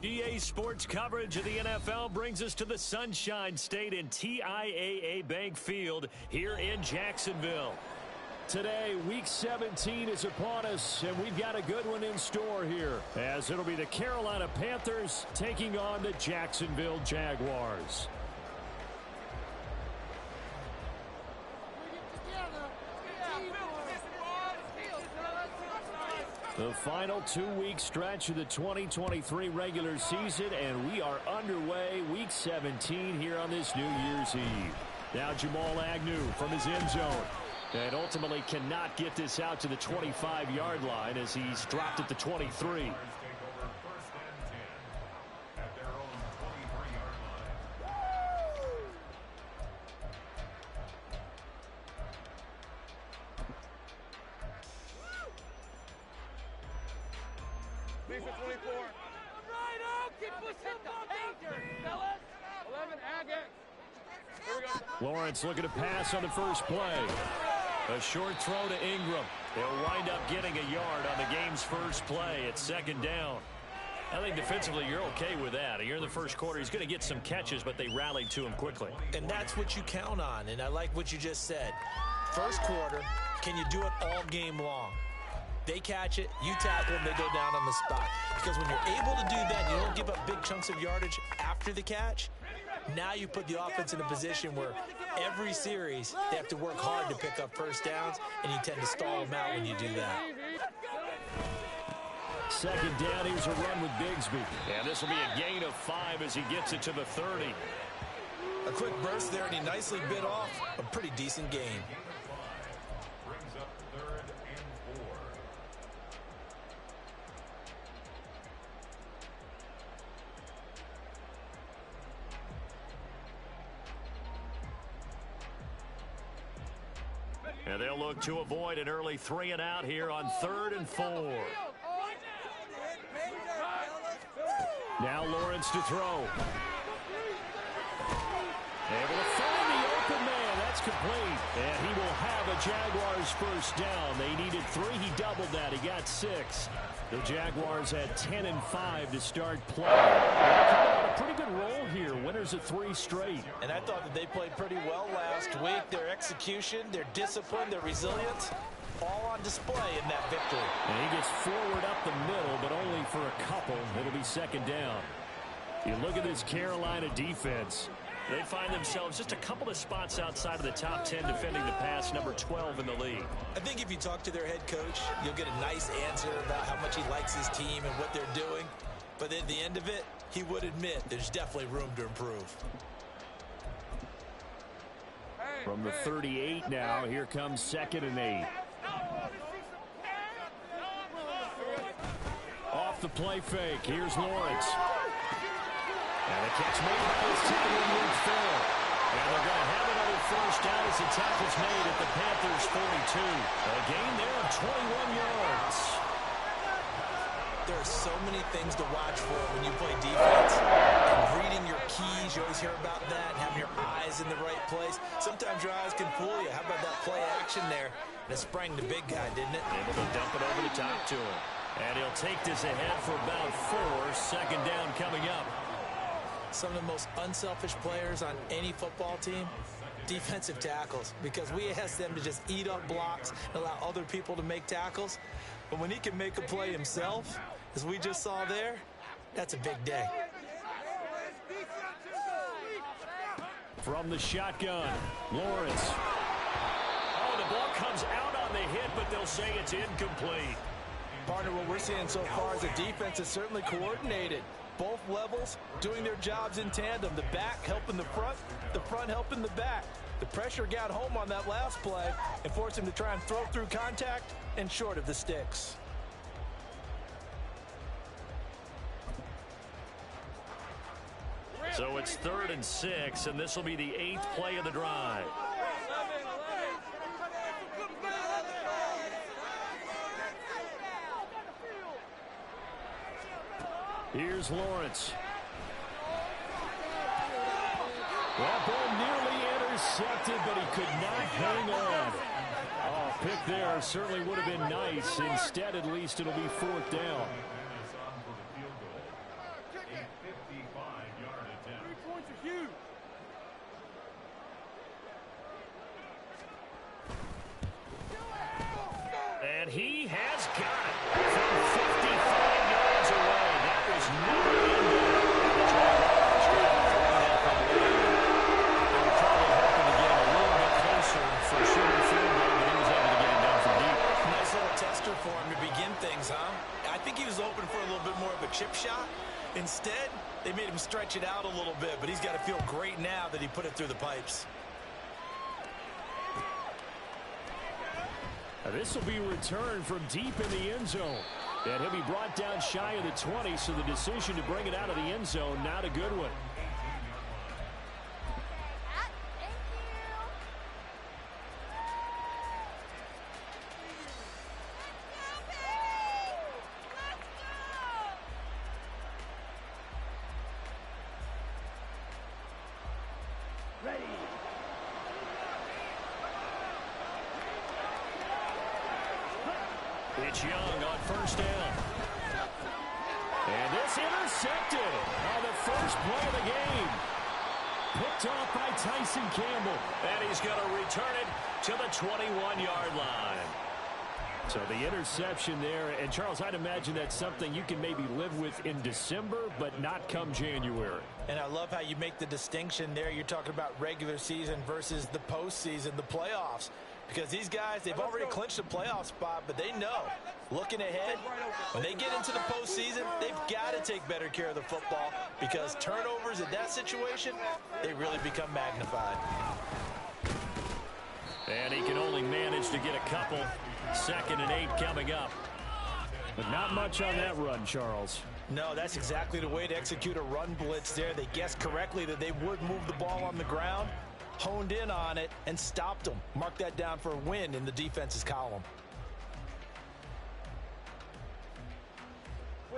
EA Sports coverage of the NFL brings us to the Sunshine State in TIAA Bank Field here in Jacksonville. Today, Week 17 is upon us, and we've got a good one in store here, as it'll be the Carolina Panthers taking on the Jacksonville Jaguars. The final two-week stretch of the 2023 regular season, and we are underway Week 17 here on this New Year's Eve. Now Jamal Agnew from his end zone. And ultimately cannot get this out to the 25-yard line as he's dropped at the 23. Lawrence looking to pass on the first play. A short throw to Ingram. They'll wind up getting a yard on the game's first play. It's second down. I think defensively you're okay with that. You're in the first quarter. He's going to get some catches, but they rallied to him quickly. And that's what you count on, and I like what you just said. First quarter, can you do it all game long? They catch it, you tackle them, they go down on the spot. Because when you're able to do that, you don't give up big chunks of yardage after the catch. Now you put the offense in a position where every series they have to work hard to pick up first downs, and you tend to stall them out when you do that. Second down, here's a run with Bigsby. And this will be a gain of 5 as he gets it to the 30. A quick burst there, and he nicely bit off a pretty decent gain. And they'll look to avoid an early 3 and out here on 3rd and 4. Now Lawrence to throw. Able to find the open man. That's complete. And he will have a Jaguars first down. They needed 3. He doubled that. He got 6. The Jaguars had 10 and 5 to start play. A pretty good roll here. Winners of 3 straight. And I thought that they played pretty well last week. Their execution, their discipline, their resilience, all on display in that victory. And he gets forward up the middle, but only for a couple. It'll be second down. You look at this Carolina defense. They find themselves just a couple of spots outside of the top 10 defending the pass, number 12 in the league. I think if you talk to their head coach, you'll get a nice answer about how much he likes his team and what they're doing. But at the end of it, he would admit there's definitely room to improve. From the 38 now, here comes 2nd and 8. Off the play fake, here's Lawrence. And the catch made by his ticket inward Phil. And they're going to have another first down as the tackle's made at the Panthers' 42. A gain there of 21 yards. There are so many things to watch for when you play defense. And reading your keys, you always hear about that, having your eyes in the right place. Sometimes your eyes can fool you. How about that play action there? And it sprang the big guy, didn't it? Able to dump it over the top to him. And he'll take this ahead for about 4. Second down coming up. Some of the most unselfish players on any football team, defensive tackles, because we ask them to just eat up blocks and allow other people to make tackles. But when he can make a play himself, as we just saw there, that's a big day. From the shotgun, Lawrence. Oh, the ball comes out on the hit, but they'll say it's incomplete. Partner, what we're seeing so far is the defense is certainly coordinated. Both levels doing their jobs in tandem. The back helping the front helping the back. The pressure got home on that last play and forced him to try and throw through contact and short of the sticks. So it's 3rd and 6, and this will be the 8th play of the drive. Here's Lawrence. That ball nearly intercepted, but he could not hang on. Oh, pick there certainly would have been nice. Instead, at least, it'll be 4th down. he has got it from 55 yards away. That was never ended. The Jaguars grab a 3.5 lead. They were probably hoping to get a little bit closer for a shorter field goal, but he was able to get it done from deep. Nice little tester for him to begin things, huh? I think he was open for a little bit more of a chip shot. Instead, they made him stretch it out a little bit, but he's got to feel great now that he put it through the pipes. Now this will be returned from deep in the end zone. And he'll be brought down shy of the 20, so the decision to bring it out of the end zone, not a good one. It's Young on first down. And this intercepted on the first play of the game. Picked off by Tyson Campbell. And he's going to return it to the 21-yard line. So the interception there, and Charles, I'd imagine that's something you can maybe live with in December, but not come January. And I love how you make the distinction there. You're talking about regular season versus the postseason, the playoffs. Because these guys, they've already clinched a playoff spot, but they know, looking ahead, when they get into the postseason, they've got to take better care of the football because turnovers in that situation, they really become magnified. And he can only manage to get a couple. 2nd and 8 coming up. But not much on that run, Charles. No, that's exactly the way to execute a run blitz there. They guessed correctly that they would move the ball on the ground, honed in on it, and stopped them. Mark that down for a win in the defense's column.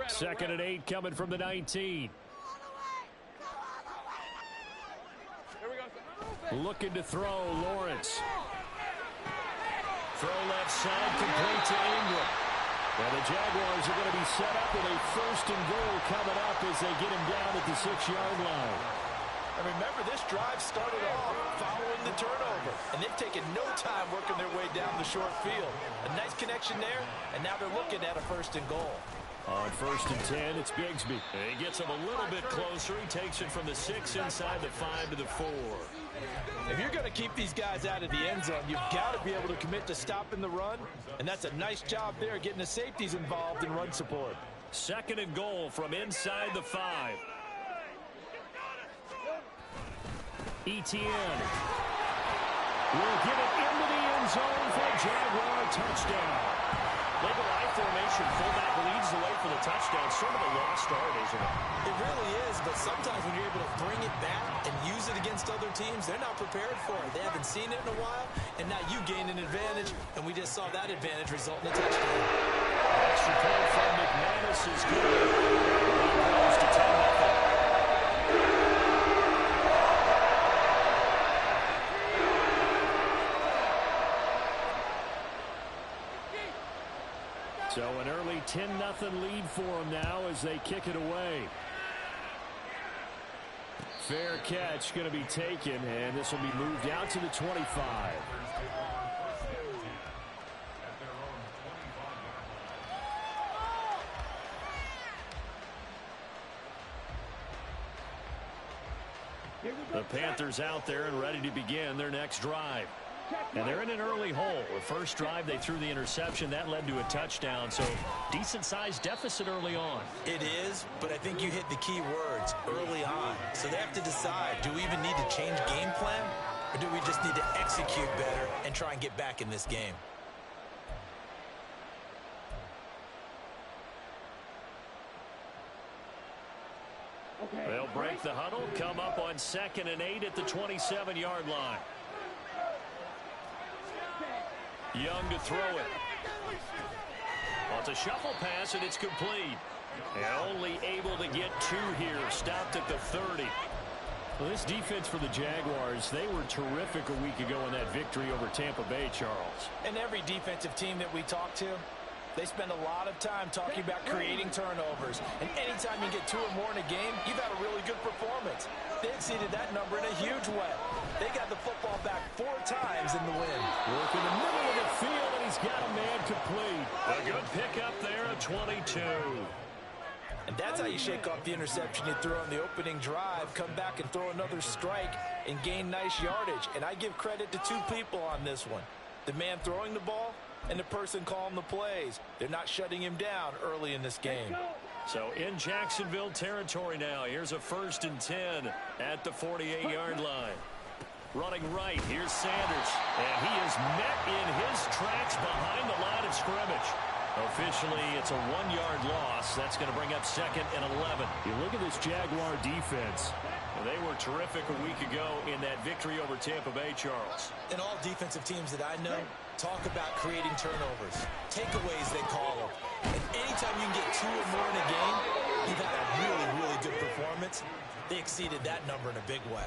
2nd and 8 coming from the 19. Looking to throw, Lawrence. Throw left side, complete to Ingram. And the Jaguars are going to be set up with a 1st and goal coming up as they get him down at the 6-yard line. And remember, this drive started off following the turnover, and they've taken no time working their way down the short field. A nice connection there, and now they're looking at a 1st and goal. On 1st and 10, it's Bigsby. He gets him a little bit closer. He takes it from the 6 inside the 5 to the 4. If you're going to keep these guys out of the end zone, you've got to be able to commit to stopping the run, and that's a nice job there getting the safeties involved in run support. 2nd and goal from inside the 5. Etienne will get it into the end zone for a Jaguar touchdown. They go I formation, fullback leads the way for the touchdown. Sort of a lost art, isn't it? It really is, but sometimes when you're able to bring it back and use it against other teams, they're not prepared for it. They haven't seen it in a while, and now you gain an advantage, and we just saw that advantage result in a touchdown. Extra point from McManus is good. He goes to 10-0. So an early 10-0 lead for them now as they kick it away. Fair catch going to be taken, and this will be moved out to the 25. The Panthers out there and ready to begin their next drive. And they're in an early hole. The first drive, they threw the interception. That led to a touchdown. So decent-sized deficit early on. It is, but I think you hit the key words early on. So they have to decide, do we even need to change game plan? Or do we just need to execute better and try and get back in this game? They'll break the huddle, come up on 2nd and 8 at the 27-yard line. Young to throw it. Well, it's a shuffle pass, and it's complete. And only able to get 2 here. Stopped at the 30. Well, this defense for the Jaguars, they were terrific a week ago in that victory over Tampa Bay, Charles. And every defensive team that we talk to, they spend a lot of time talking about creating turnovers. And anytime you get 2 or more in a game, you've had a really good performance. They exceeded that number in a huge way. They got the football back 4 times in the win. Work in the middle of the field, and he's got a man incomplete. A good pickup there at 22. And that's how you shake off the interception you threw on the opening drive, come back and throw another strike and gain nice yardage. And I give credit to two people on this one. The man throwing the ball and the person calling the plays. They're not shutting him down early in this game. So in Jacksonville territory now, here's a 1st and 10 at the 48-yard line. Running right, here's Sanders. And he is met in his tracks behind the line of scrimmage. Officially, it's a 1-yard loss. That's going to bring up 2nd and 11. You look at this Jaguar defense. They were terrific a week ago in that victory over Tampa Bay, Charles. And all defensive teams that I know talk about creating turnovers. Takeaways, they call them. And anytime you can get 2 or more in a game, you've had a really, really good performance. They exceeded that number in a big way.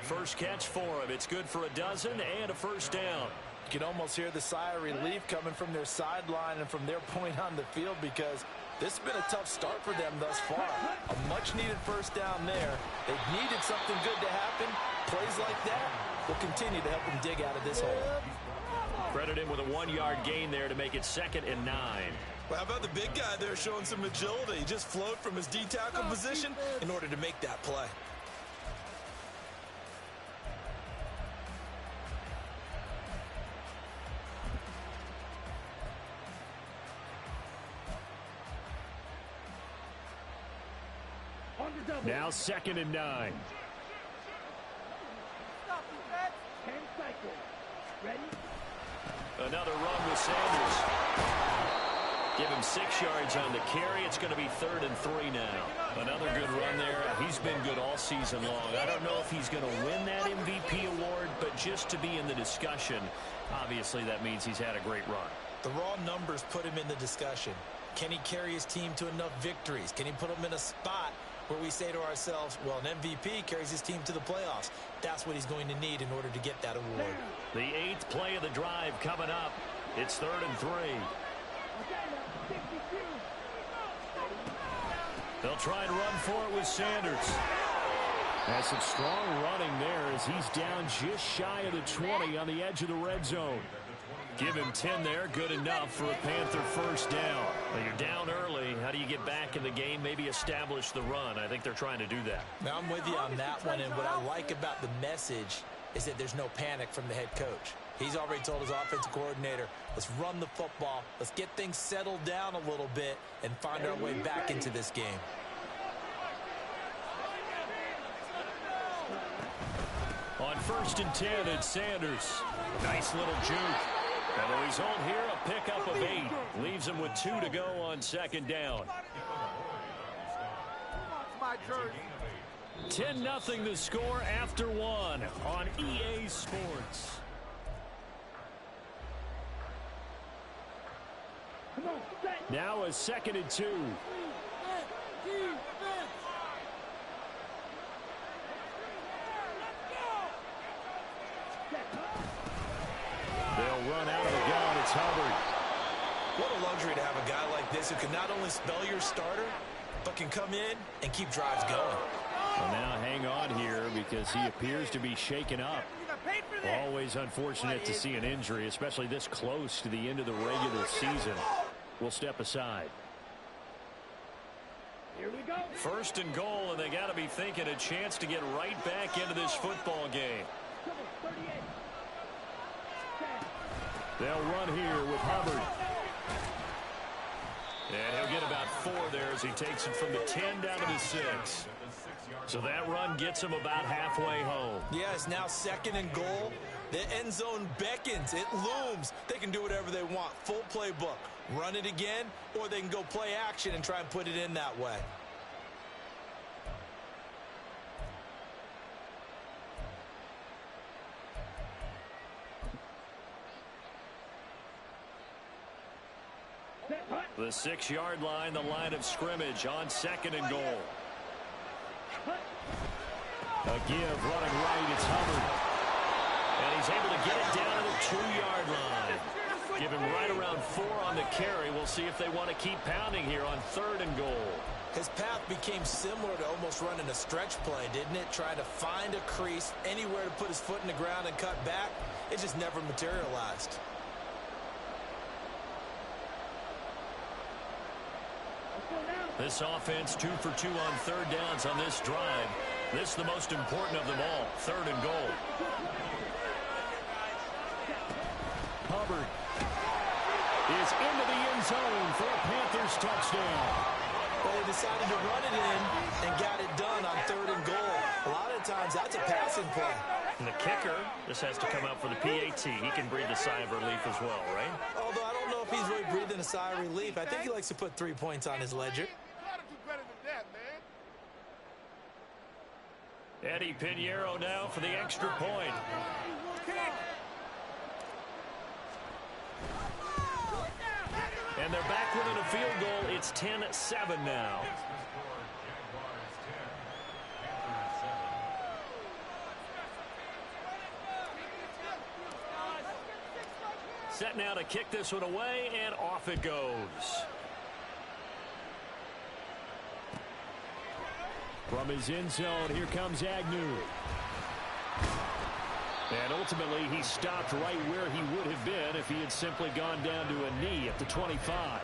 First catch for him. It's good for a dozen and a 1st down. You can almost hear the sigh of relief coming from their sideline and from their point on the field because this has been a tough start for them thus far. A much-needed 1st down there. They've needed something good to happen. Plays like that will continue to help them dig out of this hole. Credit him with a 1-yard gain there to make it 2nd and 9. Well, how about the big guy there showing some agility? He just flowed from his D-tackle position in order to make that play. Now 2nd and 9. Another run with Sanders. Give him 6 yards on the carry. It's going to be 3rd and 3 now. Another good run there. He's been good all season long. I don't know if he's going to win that MVP award, but just to be in the discussion, obviously that means he's had a great run. The raw numbers put him in the discussion. Can he carry his team to enough victories? Can he put them in a spot where we say to ourselves, well, an MVP carries his team to the playoffs. That's what he's going to need in order to get that award. The 8th play of the drive coming up. It's 3rd and 3. They'll try and run for it with Sanders. Has some strong running there as he's down just shy of the 20 on the edge of the red zone. Give him 10 there, good enough for a Panther 1st down. Well, you're down early. How do you get back in the game, maybe establish the run? I think they're trying to do that. Now, I'm with you on that one, and what I like about the message is that there's no panic from the head coach. He's already told his offensive coordinator, let's run the football, let's get things settled down a little bit and find our way back into this game. On 1st and 10, it's Sanders. Nice little juke. Although he's on here, a pickup of 8. Leaves him with 2 to go on 2nd down. 10-0 the score after 1 on EA Sports. Now a 2nd and 2. They'll run out of the gun. It's Hubbard. What a luxury to have a guy like this who can not only spell your starter, but can come in and keep drives going. Well, now hang on here because he appears to be shaken up. Always unfortunate to see an injury, especially this close to the end of the regular season. We'll step aside. Here we go. 1st and goal, and they got to be thinking a chance to get right back into this football game. They'll run here with Hubbard. And he'll get about 4 there as he takes it from the 10 down to the 6. So that run gets him about halfway home. Yeah, it's now 2nd and goal. The end zone beckons. It looms. They can do whatever they want. Full playbook. Run it again, or they can go play action and try and put it in that way. The 6-yard line, the line of scrimmage on 2nd and goal. A give running right, it's Hubbard. And he's able to get it down to the 2-yard line. Give him right around 4 on the carry. We'll see if they want to keep pounding here on 3rd and goal. His path became similar to almost running a stretch play, didn't it? Trying to find a crease, anywhere to put his foot in the ground and cut back. It just never materialized. This offense 2 for 2 on third downs on this drive. This is the most important of them all, 3rd and goal. Hubbard is into the end zone for a Panthers touchdown. Well, they decided to run it in and got it done on 3rd and goal. A lot of times that's a passing play. And the kicker, this has to come out for the PAT. He can breathe a sigh of relief as well, right? Although I don't know if he's really breathing a sigh of relief. I think he likes to put 3 points on his ledger. Eddie Pinheiro now for the extra point. And they're back within a field goal. It's 10-7 now. Set now to kick this one away, and off it goes. From his end zone, here comes Agnew. And ultimately, he stopped right where he would have been if he had simply gone down to a knee at the 25.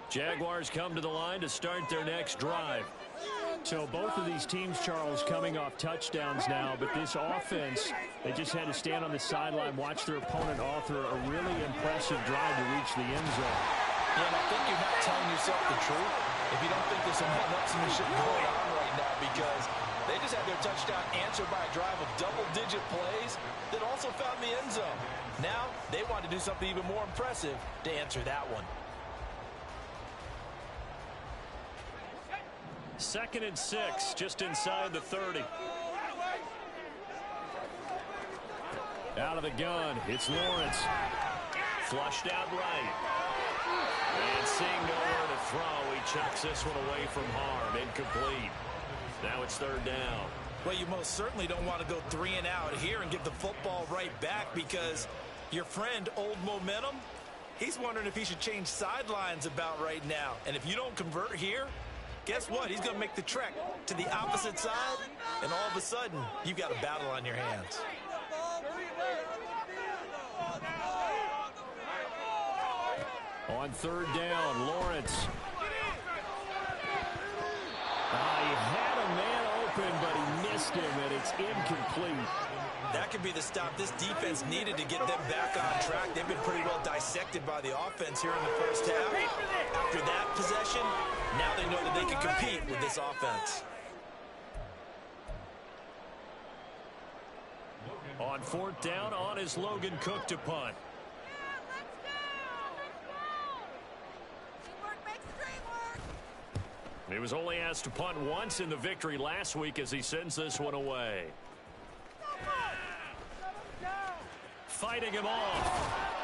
Jaguars come to the line to start their next drive. So both of these teams, Charles, coming off touchdowns now, but this offense, they just had to stand on the sideline, watch their opponent author a really impressive drive to reach the end zone. Yeah, and I think you're not telling yourself the truth if you don't think there's some one-upsmanship going on right now, because they just had their touchdown answered by a drive of double-digit plays that also found the end zone. Now they want to do something even more impressive to answer that one. 2nd and 6, just inside the 30. Out of the gun, it's Lawrence. Flushed out right. And seeing nowhere to throw, he chucks this one away from harm. Incomplete. Now it's 3rd down. Well, you most certainly don't want to go 3 and out here and get the football right back, because your friend, Old Momentum, he's wondering if he should change sidelines about right now. And if you don't convert here, guess what? He's going to make the trek to the opposite side, and all of a sudden, you've got a battle on your hands. On 3rd down, Lawrence. He had a man open, but he missed him, and it's incomplete. That could be the stop this defense needed to get them back on track. They've been pretty well dissected by the offense here in the first half. After that possession, now they know that they can compete with this offense. On 4th down, on is Logan Cook to punt. He was only asked to punt once in the victory last week as he sends this one away. Fighting him off.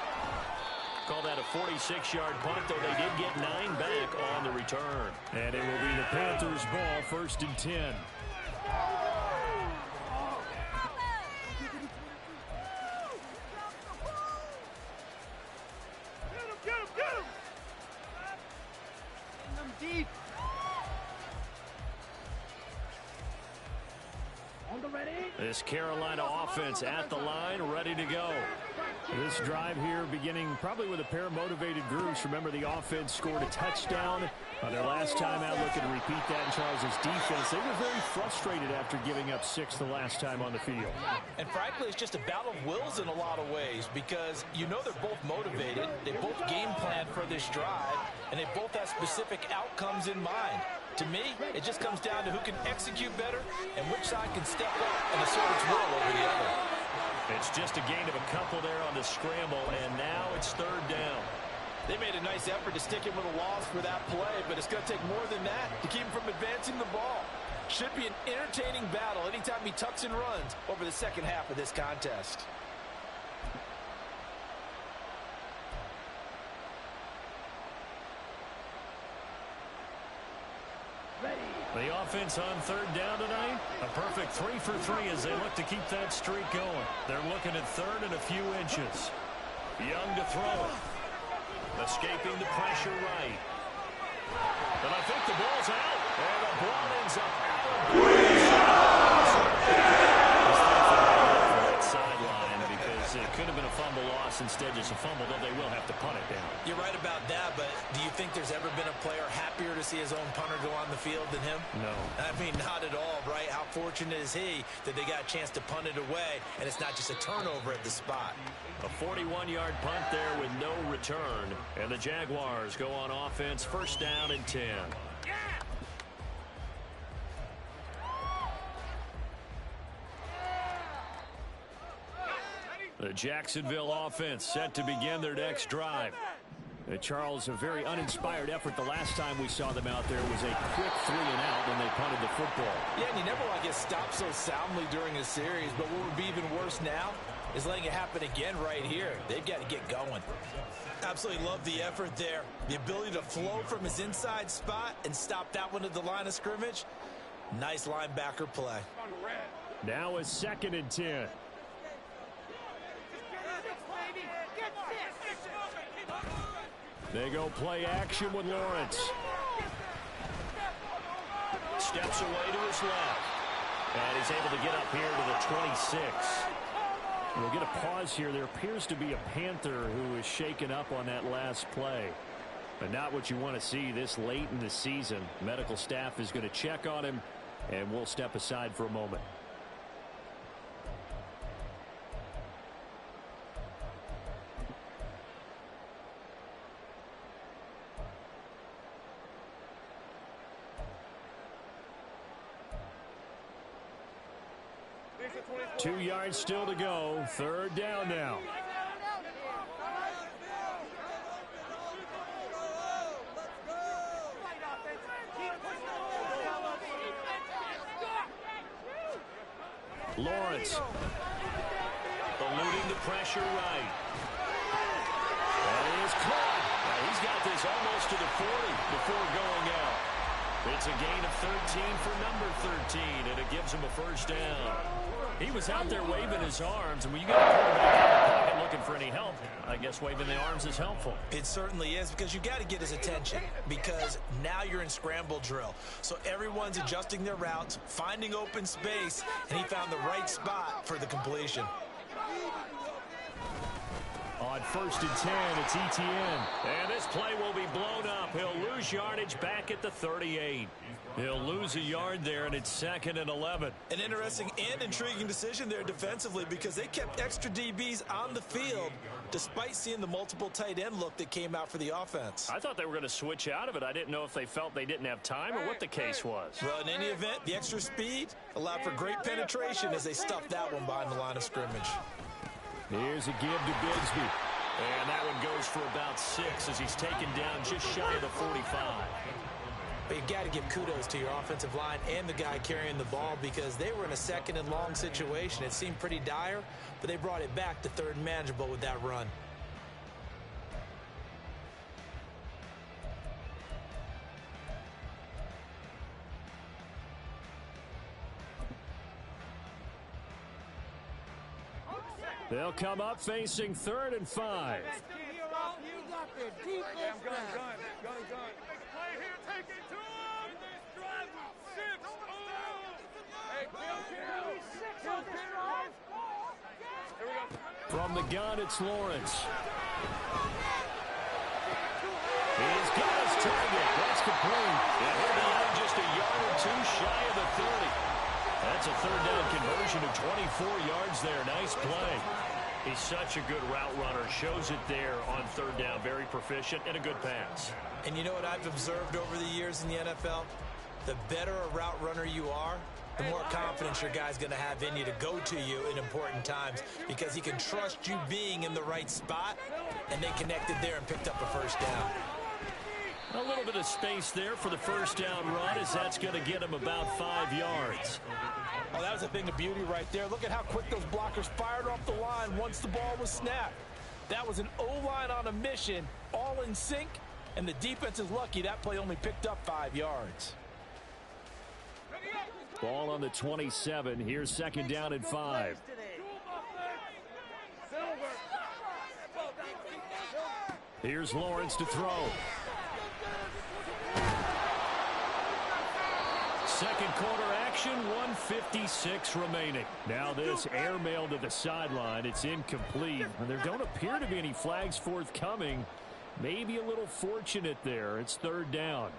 Call that a 46-yard punt, though they did get 9 back on the return. And it will be the Panthers' ball, 1st and 10. Deep. This Carolina offense at the line, ready to go. This drive here beginning probably with a pair of motivated groups. Remember, the offense scored a touchdown on their last time out. Looking to repeat that in Charles's defense. They were very frustrated after giving up 6 the last time on the field. And frankly, it's just a battle of wills in a lot of ways, because you know they're both motivated. They both game plan for this drive, and they both have specific outcomes in mind. To me, it just comes down to who can execute better and which side can step up and assert its will over the other. It's just a gain of a couple there on the scramble, and now it's 3rd down. They made a nice effort to stick him with a loss for that play, but it's going to take more than that to keep him from advancing the ball. Should be an entertaining battle anytime he tucks and runs over the second half of this contest. The offense on 3rd down tonight, a perfect 3 for 3 as they look to keep that streak going. They're looking at 3rd and a few inches. Young to throw it. Escaping the pressure right. And I think the ball's out. And the ball ends up out of bounds. Sideline because it could have been a fumble loss, instead just a fumble, though they will have to punt it down. You're right about that, but do you think there's ever been a player happier to see his own punter go on the field than him? No. I mean, not at all, right? How fortunate is he that they got a chance to punt it away, and it's not just a turnover at the spot. A 41-yard punt there with no return, and the Jaguars go on offense, first down and 10. The Jacksonville offense set to begin their next drive. Charles, a very uninspired effort. The last time we saw them out there was a quick 3-and-out when they punted the football. Yeah, and you never want to get stopped so soundly during a series, but what would be even worse now is letting it happen again right here. They've got to get going. Absolutely love the effort there. The ability to flow from his inside spot and stop that one at the line of scrimmage. Nice linebacker play. Now a second and 10. They go play action with Lawrence. Steps away to his left. And he's able to get up here to the 26. We'll get a pause here. There appears to be a Panther who is shaken up on that last play. But not what you want to see this late in the season. Medical staff is going to check on him, and we'll step aside for a moment. Two yards still to go. Third down now. Lawrence eluding the pressure right. And he is caught. Now he's got this almost to the 40 before going out. It's a gain of 13 for number 13, and it gives him a first down. He was out there waving his arms, and when you got a quarterback out of the pocket looking for any help, I guess waving the arms is helpful. It certainly is, because you got to get his attention, because now you're in scramble drill. So everyone's adjusting their routes, finding open space, and he found the right spot for the completion. On first and 10, it's Etienne. And this play will be blown up. He'll lose yardage back at the 38. He'll lose a yard there, and it's second and 11. An interesting and intriguing decision there defensively, because they kept extra DBs on the field despite seeing the multiple tight end look that came out for the offense. I thought they were going to switch out of it. I didn't know if they felt they didn't have time or what the case was. Well, in any event, the extra speed allowed for great penetration as they stuffed that one behind the line of scrimmage. Here's a give to Bigsby. And that one goes for about 6 as he's taken down just shy of the 45. But you got to give kudos to your offensive line and the guy carrying the ball, because they were in a second and long situation. It seemed pretty dire, but they brought it back to third and manageable with that run. They'll come up facing 3rd and 5. From the gun, it's Lawrence. He's got his target. That's complete. And he'll be out just a yard or two shy of the 30. That's a third down conversion of 24 yards there. Nice play. He's such a good route runner. Shows it there on third down. Very proficient and a good pass. And you know what I've observed over the years in the NFL? The better a route runner you are, the more confidence your guy's going to have in you to go to you in important times, because he can trust you being in the right spot, and they connected there and picked up a first down. A little bit of space there for the first down run, as that's going to get him about 5 yards. Oh, that was a thing of beauty right there. Look at how quick those blockers fired off the line once the ball was snapped. That was an O-line on a mission, all in sync, and the defense is lucky that play only picked up 5 yards. Ball on the 27. Here's second down and 5. Here's Lawrence to throw. Second quarter action, 1:56 remaining. Now this airmail to the sideline. It's incomplete. And there don't appear to be any flags forthcoming. Maybe a little fortunate there. It's third down.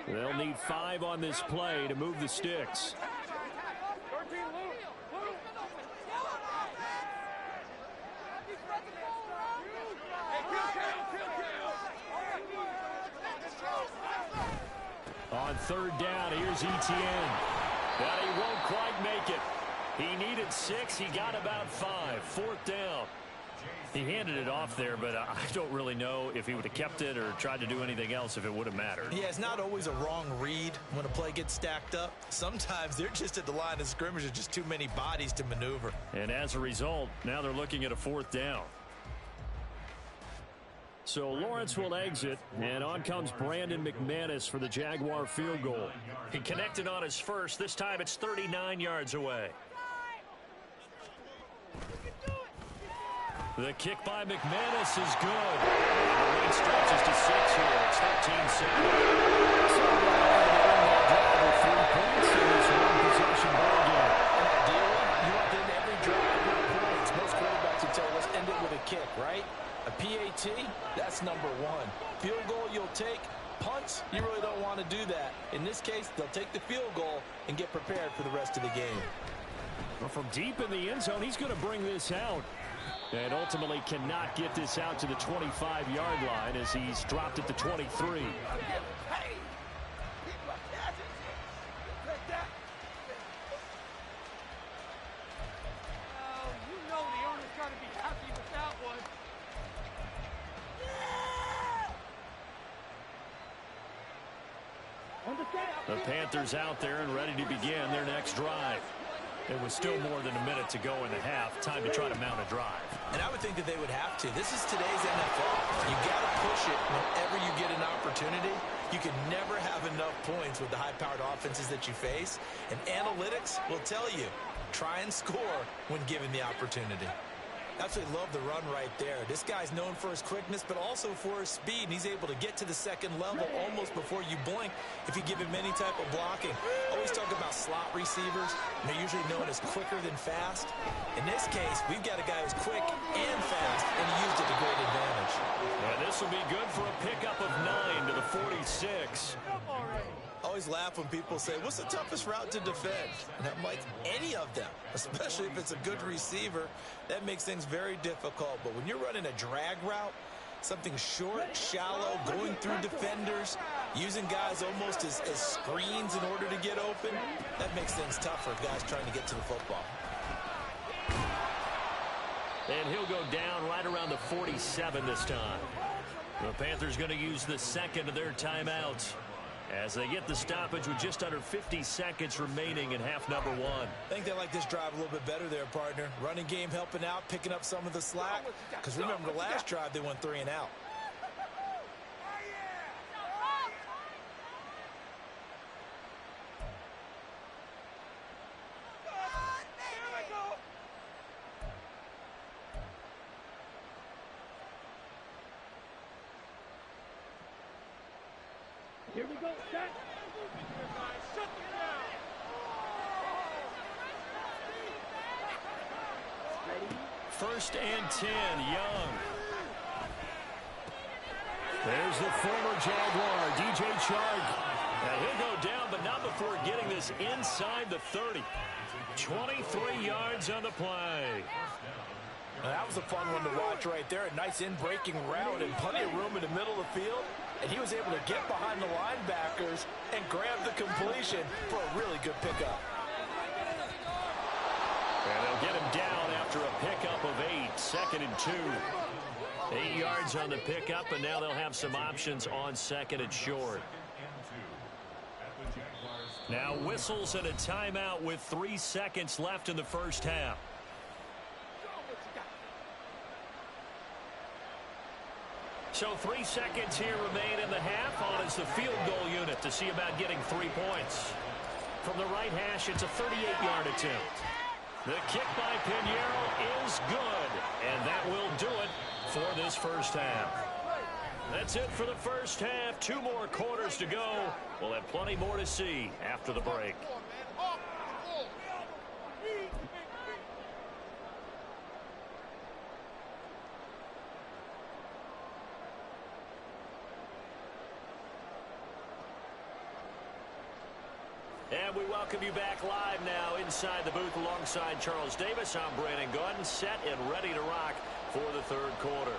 They'll need 5 on this play to move the sticks. On third down, here's Etienne. But he won't quite make it. He needed 6. He got about 5. Fourth down. He handed it off there, but I don't really know if he would have kept it or tried to do anything else if it would have mattered. Yeah, it's not always a wrong read when a play gets stacked up. Sometimes they're just at the line of scrimmage. There's just too many bodies to maneuver. And as a result, now they're looking at a fourth down. So Lawrence will exit, and on comes Brandon McManus for the Jaguar field goal. He connected on his first. This time it's 39 yards away. The kick by McManus is good. The lead stretches to 6 here. It's 13-7. So with 3 points in this one-possession ball game. Ideally, you want to end every drive with points. Most quarterbacks would tell you, let's end it with a kick, right? A PAT, that's number 1. Field goal you'll take. Punts, you really don't want to do that. In this case, they'll take the field goal and get prepared for the rest of the game. Well, from deep in the end zone, he's going to bring this out. And ultimately cannot get this out to the 25-yard line as he's dropped at the 23. The Panthers out there and ready to begin their next drive. It was still more than a minute to go in the half. Time to try to mount a drive. And I would think that they would have to. This is today's NFL. You got to push it whenever you get an opportunity. You can never have enough points with the high-powered offenses that you face. And analytics will tell you, try and score when given the opportunity. Absolutely love the run right there. This guy's known for his quickness, but also for his speed. And he's able to get to the second level almost before you blink if you give him any type of blocking. Always talk about slot receivers. And they're usually known as quicker than fast. In this case, we've got a guy who's quick and fast, and he used it to great advantage. And this will be good for a pickup of 9 to the 46. Always laugh when people say, what's the toughest route to defend? And I'm like, any of them, especially if it's a good receiver. That makes things very difficult. But when you're running a drag route, something short, shallow, going through defenders, using guys almost as screens in order to get open, that makes things tough for guys trying to get to the football. And he'll go down right around the 47 this time. The Panthers going to use the second of their timeouts as they get the stoppage with just under 50 seconds remaining in half number 1. I think they like this drive a little bit better there, partner. Running game helping out, picking up some of the slack. Because remember, the last drive they went 3 and out. Here we go, set. Shut them down. First and 10, Young. There's the former Jaguar, DJ Chark. Now he'll go down, but not before getting this inside the 30. 23 yards on the play. Now, that was a fun one to watch right there. A nice in-breaking route and plenty of room in the middle of the field. And he was able to get behind the linebackers and grab the completion for a really good pickup. And they'll get him down after a pickup of 8, 2nd and 2. 8 yards on the pickup, and now they'll have some options on 2nd and short. Now whistles and a timeout with 3 seconds left in the first half. So 3 seconds here remain in the half. On is the field goal unit to see about getting 3 points. From the right hash, it's a 38-yard attempt. The kick by Pinheiro is good, and that will do it for this first half. That's it for the first half. 2 more quarters to go. We'll have plenty more to see after the break. And we welcome you back live now inside the booth alongside Charles Davis. I'm Brandon Gordon, set and ready to rock for the third quarter.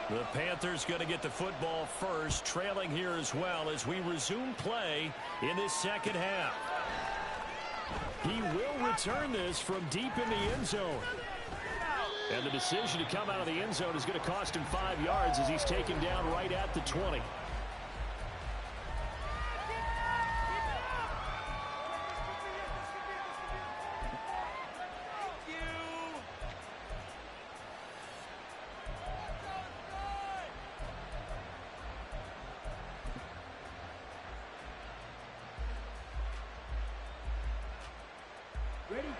The Panthers going to get the football first, trailing here as well as we resume play in this second half. He will return this from deep in the end zone. And the decision to come out of the end zone is going to cost him 5 yards as he's taken down right at the 20.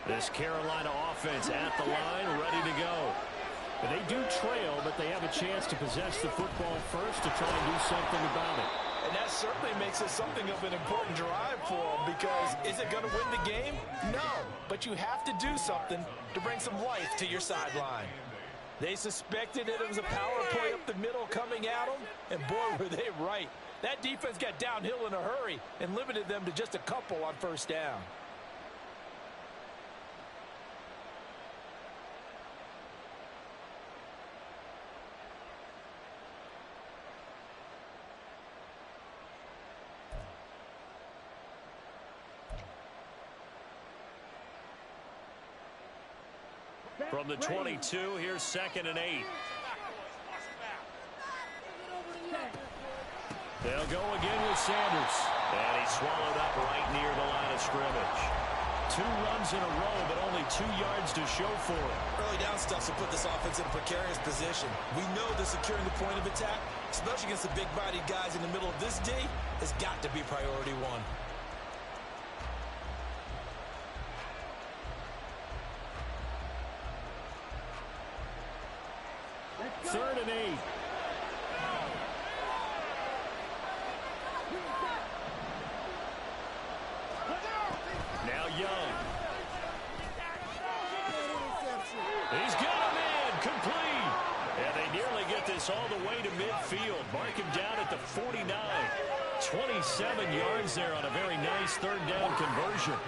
This Carolina offense at the line, ready to go. But they do trail, but they have a chance to possess the football first to try and do something about it. And that certainly makes it something of an important drive for them, because is it going to win the game? No, but you have to do something to bring some life to your sideline. They suspected that it was a power play up the middle coming at them, and boy, were they right. That defense got downhill in a hurry and limited them to just a couple on first down. From the 22, here's 2nd and 8. They'll go again with Sanders. And he's swallowed up right near the line of scrimmage. 2 runs in a row, but only 2 yards to show for it. Early down stuff to put this offense in a precarious position. We know that securing the point of attack, especially against the big-bodied guys in the middle of this D, has got to be priority 1. 3rd and 8. Now Young. He's got a man complete. And they nearly get this all the way to midfield. Mark him down at the 49. 27 yards there on a very nice 3rd down conversion.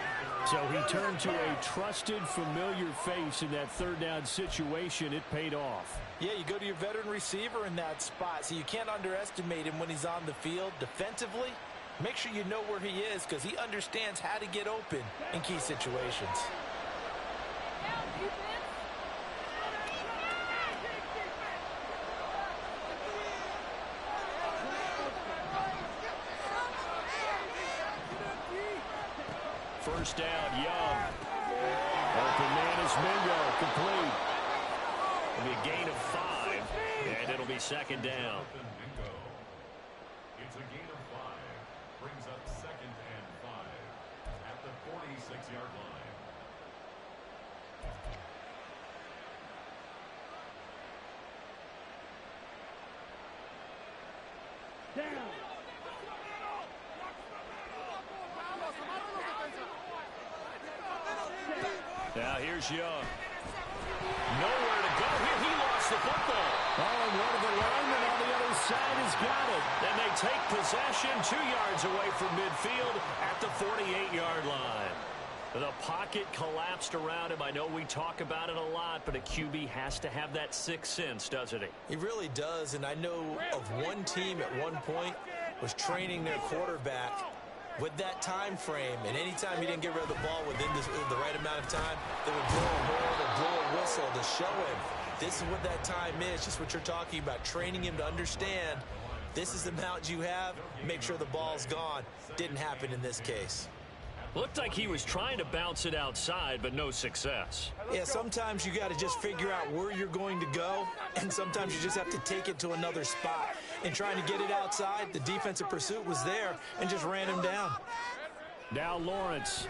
So he turned to a trusted, familiar face in that 3rd down situation. It paid off. Yeah, you go to your veteran receiver in that spot, so you can't underestimate him when he's on the field. Defensively, make sure you know where he is, because he understands how to get open in key situations. First down, Young. Open man is Mingo, complete. It'll be a gain of 5, and it'll be 2nd down. It's a gain of 5. Brings up 2nd and 5 at the 46-yard line. Down. Now here's Young. Nowhere to go here. He lost the football. Oh, and one of the linemen on the other side has got it. Then they take possession 2 yards away from midfield at the 48-yard line. The pocket collapsed around him. I know we talk about it a lot, but a QB has to have that 6th sense, doesn't he? He really does, and I know of one team at one point was training their quarterback with that time frame, and anytime he didn't get rid of the ball within the right amount of time, they would blow a horn or blow a whistle to show him this is what that time is, just what you're talking about, training him to understand this is the amount you have, make sure the ball's gone. Didn't happen in this case. Looked like he was trying to bounce it outside, but no success. Yeah, sometimes you got to just figure out where you're going to go, and sometimes you just have to take it to another spot. And trying to get it outside, the defensive pursuit was there and just ran him down. Now Lawrence.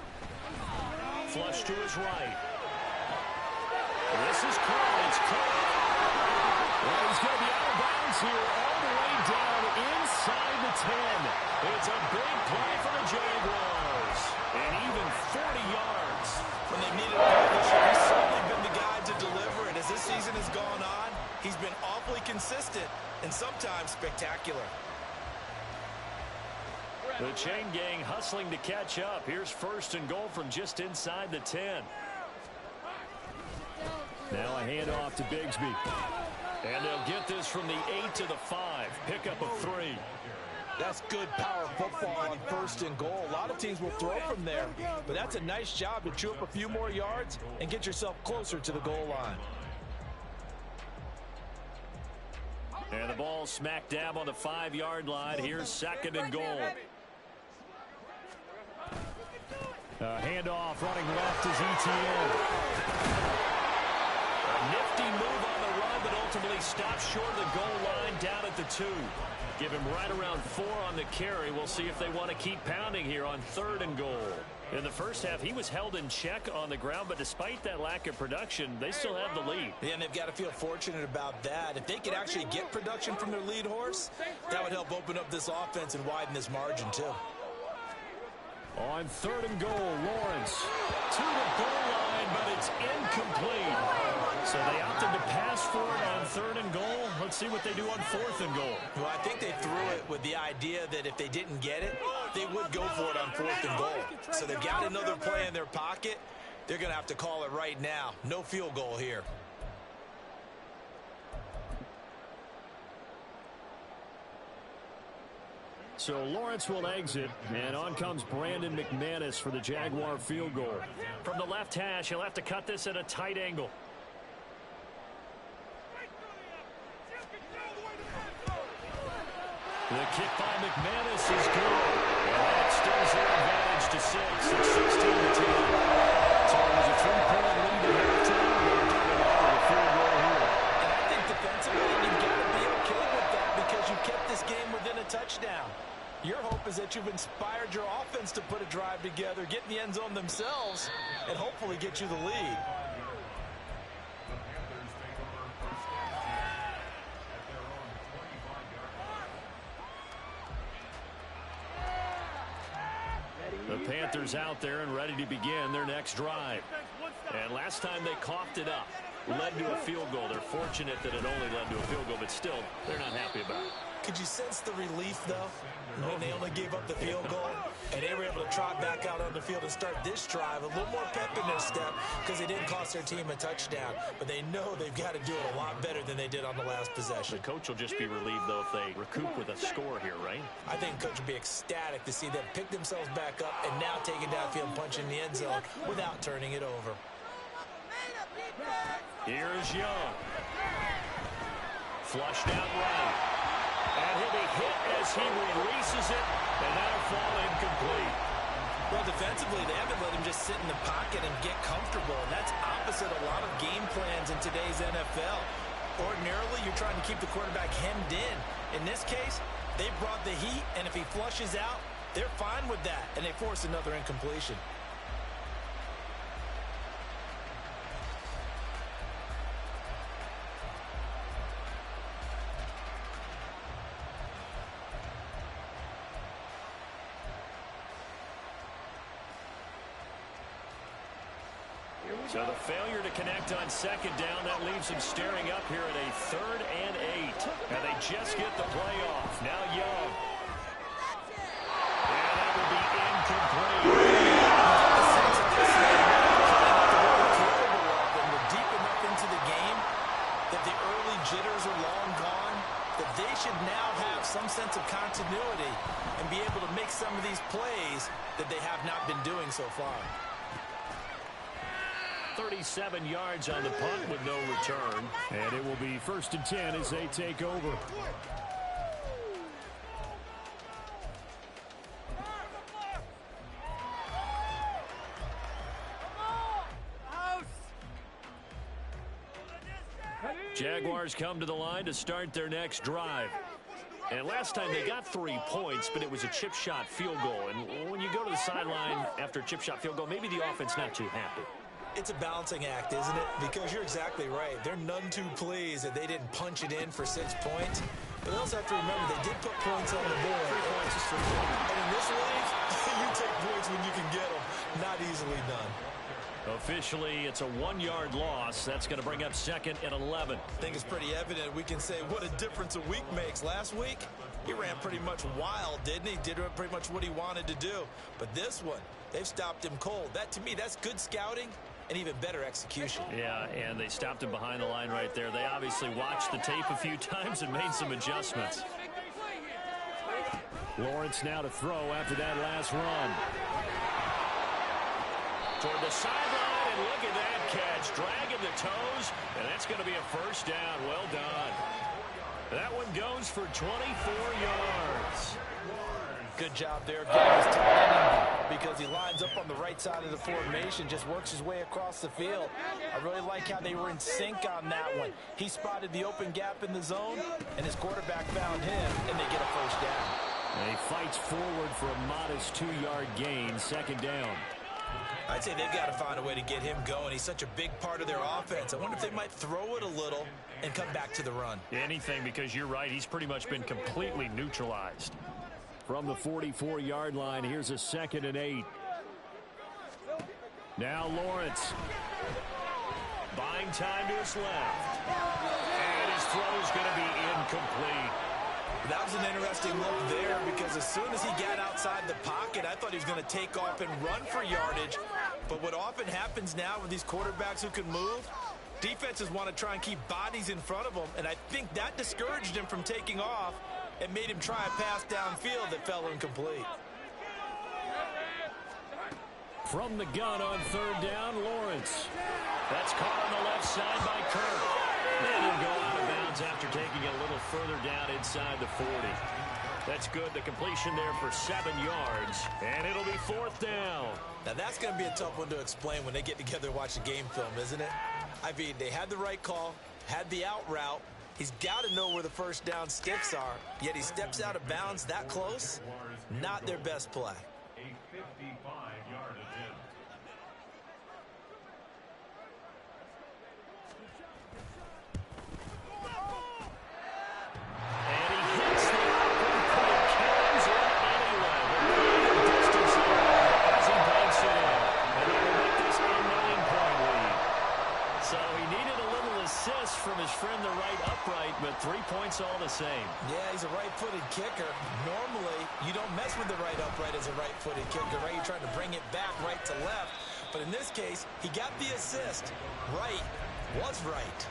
Flush to his right. This is caught. It's caught. Well, he's going to be out of bounds here all the way down inside the 10. It's a big play for the Jaguars. And even 40 yards. When they needed a goal this year, he's certainly been the guy to deliver it. As this season has gone on, he's been awfully consistent and sometimes spectacular. The chain gang hustling to catch up. Here's first and goal from just inside the 10. Now a handoff to Bigsby. And they'll get this from the 8 to the 5. Pickup of 3. That's good power football on first and goal. A lot of teams will throw from there, but that's a nice job to chew up a few more yards and get yourself closer to the goal line. And the ball smack dab on the 5-yard line. Here's second and goal. Handoff running left is ETN. A nifty move on the run, but ultimately stops short of the goal line down at the 2. Give him right around 4 on the carry. We'll see if they want to keep pounding here on third and goal. In the first half, he was held in check on the ground, but despite that lack of production, they still have the lead. Yeah, and they've got to feel fortunate about that. If they could actually get production from their lead horse, that would help open up this offense and widen this margin, too. On third and goal, Lawrence to the goal line, but it's incomplete. So they opted to pass for it on third and goal. Let's see what they do on fourth and goal. Well, I think they threw it with the idea that if they didn't get it, they would go for it on fourth and goal. So they've got another play in their pocket. They're going to have to call it right now. No field goal here. So Lawrence will exit, and on comes Brandon McManus for the Jaguar field goal. From the left hash, he'll have to cut this at a tight angle. The kick by McManus is good. And that extends their advantage to 6. It's 16-10. So it was a 3-point lead at halftime. They're getting out of the field goal here. And I think defensively, you've got to be okay with that because you kept this game within a touchdown. Your hope is that you've inspired your offense to put a drive together, get in the end zone themselves, and hopefully get you the lead. The Panthers out there and ready to begin their next drive. And last time they coughed it up, led to a field goal. They're fortunate that it only led to a field goal, but still, they're not happy about it. Could you sense the relief, though, when they only gave up the field goal and they were able to trot back out on the field and start this drive? A little more pep in their step because they didn't cost their team a touchdown, but they know they've got to do it a lot better than they did on the last possession. The coach will just be relieved, though, if they recoup with a score here, right? I think coach will be ecstatic to see them pick themselves back up and now take it downfield and punch in the end zone without turning it over. Here's Young. Flushed out right. And he'll be hit as he releases it, and that'll fall incomplete. Well, defensively, they haven't let him just sit in the pocket and get comfortable, and that's opposite a lot of game plans in today's NFL. Ordinarily, you're trying to keep the quarterback hemmed in. In this case, they brought the heat, and if he flushes out, they're fine with that, and they force another incompletion. So the failure to connect on second down, that leaves them staring up here at a 3rd and 8. And they just get the play off. Now Young. And that will be incomplete. The sense of this and we're deep enough into the game that the early jitters are long gone, that they should now have some sense of continuity and be able to make some of these plays that they have not been doing so far. 37 yards on the punt with no return. And it will be 1st and 10 as they take over. Jaguars come to the line to start their next drive. And last time they got 3 points, but it was a chip shot field goal. And when you go to the sideline after a chip shot field goal, maybe the offense not too happy. It's a balancing act, isn't it? Because you're exactly right. They're none too pleased that they didn't punch it in for 6 points. But they also have to remember they did put points on the board. 3 points is 3 points. And in this league, you take points when you can get them. Not easily done. Officially, it's a 1-yard loss. That's going to bring up 2nd and 11. I think it's pretty evident. We can say what a difference a week makes. Last week, he ran pretty much wild, didn't he? Did pretty much what he wanted to do. But this one, they've stopped him cold. That, to me, that's good scouting and even better execution. Yeah, and they stopped him behind the line right there. They obviously watched the tape a few times and made some adjustments. Lawrence now to throw after that last run. Toward the sideline, and look at that catch. Dragging the toes, and that's going to be a first down. Well done. That one goes for 24 yards. Good job there getting his tight end because he lines up on the right side of the formation, just works his way across the field. I really like how they were in sync on that one. He spotted the open gap in the zone, and his quarterback found him, and they get a first down. And he fights forward for a modest 2-yard gain, 2nd down. I'd say they've got to find a way to get him going. He's such a big part of their offense. I wonder if they might throw it a little and come back to the run. Anything, because you're right. He's pretty much been completely neutralized. From the 44-yard line, here's a 2nd and 8. Now Lawrence. Buying time to his left. And his throw's going to be incomplete. That was an interesting look there because as soon as he got outside the pocket, I thought he was going to take off and run for yardage. But what often happens now with these quarterbacks who can move, defenses want to try and keep bodies in front of them, and I think that discouraged him from taking off and made him try a pass downfield that fell incomplete. From the gun on 3rd down, Lawrence. That's caught on the left side by Kirk. And he'll go out of bounds after taking it a little further down inside the 40. That's good. The completion there for 7 yards. And it'll be 4th down. Now that's going to be a tough one to explain when they get together and watch the game film, isn't it? I mean, they had the right call, had the out route. He's got to know where the first down sticks are, yet he steps out of bounds that close. Not their best play. A 55-yard attempt. And he hits the open point. Carries it anyway. The distance as he banks it in. And they will make this a 9-point lead. So he needed a little assist from his friend the right upright, but 3 points all the same. Yeah, he's a right-footed kicker. Normally, you don't mess with the right upright as a right-footed kicker, right? You're trying to bring it back right to left. But in this case, he got the assist. Right was right.